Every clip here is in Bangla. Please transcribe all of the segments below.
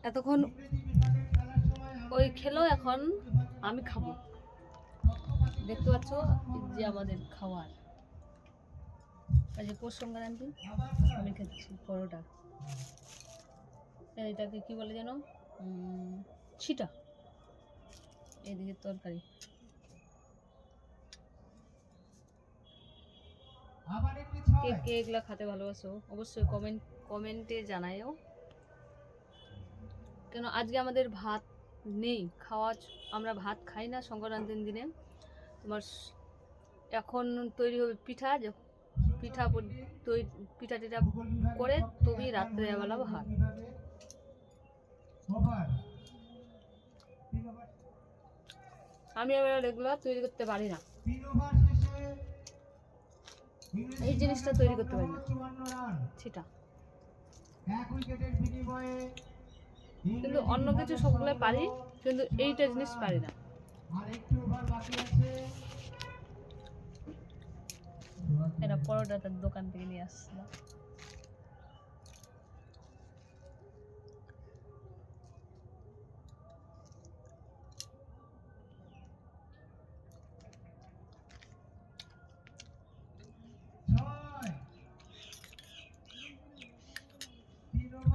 এতক্ষণ ওই খেলো, এখন আমি খাবো। দেখতে পাচ্ছ যে আমাদের খাওয়ার যে পৌষ সংক্রান্তি আমি খেতেছি পরোটা। এটাকে কি বলে যেন, ছিটা। এদিকে তরকারি। কে কে এগুলা খেতে ভালোবাসো অবশ্যই কমেন্টে জানাইও। কেন আজকে আমাদের ভাত নেই খাওয়া, আমরা ভাত খাই না সংক্রান্তির দিনে। তোমার এখন তৈরি হবে পিঠা, পিঠা টিঠা করে তবেই রাত্রেবেলা ভাত। আমি আবার এগুলো তৈরি করতে পারি না, এই জিনিসটা তৈরি করতে পারি না, সেটা। কিন্তু অন্য কিছু সবগুলো পারি, কিন্তু এইটা জিনিস পারি না। এটা পরোটাটার দোকান থেকে নিয়ে আসছিলাম।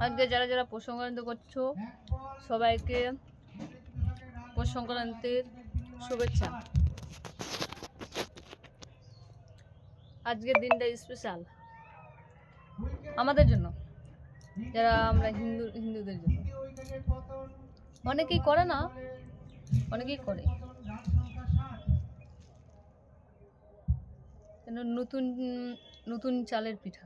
আজকে যারা যারা পৌষ সংক্রান্তি করছো সবাইকে পৌষ সংক্রান্তির শুভেচ্ছা। আজকের দিনটা স্পেশাল আমাদের জন্য, যারা আমরা হিন্দুদের জন্য। অনেকেই করে না, অনেকেই করে। নতুন নতুন চালের পিঠা।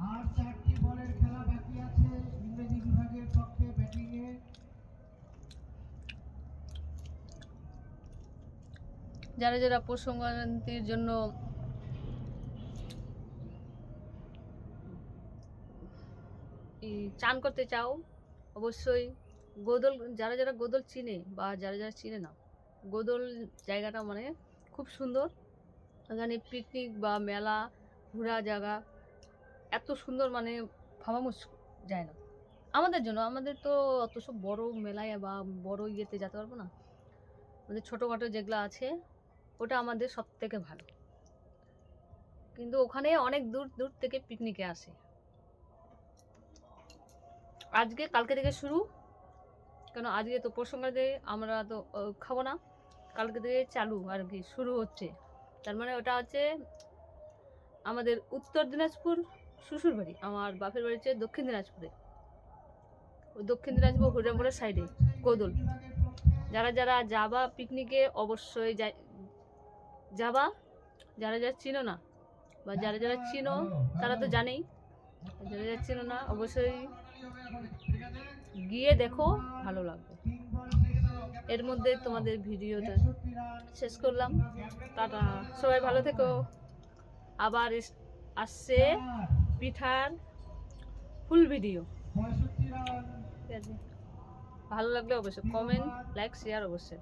আর 4টি বলের খেলা বাকি আছে ইংরেজি বিভাগের পক্ষে ব্যাটিং এ। যারা যারা পৌষ সংক্রান্তির জন্য চান করতে চাও অবশ্যই গোদল, যারা যারা গোদল চিনে বা যারা যারা চিনে না, গোদল জায়গাটা মানে খুব সুন্দর। এখানে পিকনিক বা মেলা ঘোরা জায়গা এত সুন্দর, মানে ভাবা যায় না আমাদের জন্য। আমাদের তো অত সব বড় মেলায় বা বড় ইয়েতে যেতে পারবো না, আমাদের ছোটোখাটো যেগুলো আছে ওটা আমাদের সব থেকে ভালো। কিন্তু ওখানে অনেক দূর দূর থেকে পিকনিকে আসে। আজকে কালকে থেকে শুরু, কেন আজকে তো পৌষ সংক্রান্তি, আমরা তো খাবো না, কালকে থেকে চালু আর কি শুরু হচ্ছে। তার মানে ওটা হচ্ছে আমাদের উত্তর দিনাজপুর শ্বশুর বাড়ি, আমার বাপের বাড়ি হচ্ছে দক্ষিণ দিনাজপুরে। ওই দক্ষিণ দিনাজপুর হরিরামপুরের সাইডে গোদল। যারা যারা যাবা পিকনিকে অবশ্যই যাবা, যারা যারা চিনো না বা যারা যারা চিনো তারা তো জানেই, যারা যারা চিনো না অবশ্যই গিয়ে দেখো, ভালো লাগবে। এর মধ্যে তোমাদের ভিডিওটা শেষ করলাম। টাটা, সবাই ভালো থেকো। আবার আসছে পিঠার ফুল ভিডিও। ঠিক আছে, ভালো লাগলে অবশ্যই কমেন্ট, লাইক, শেয়ার অবশ্যই।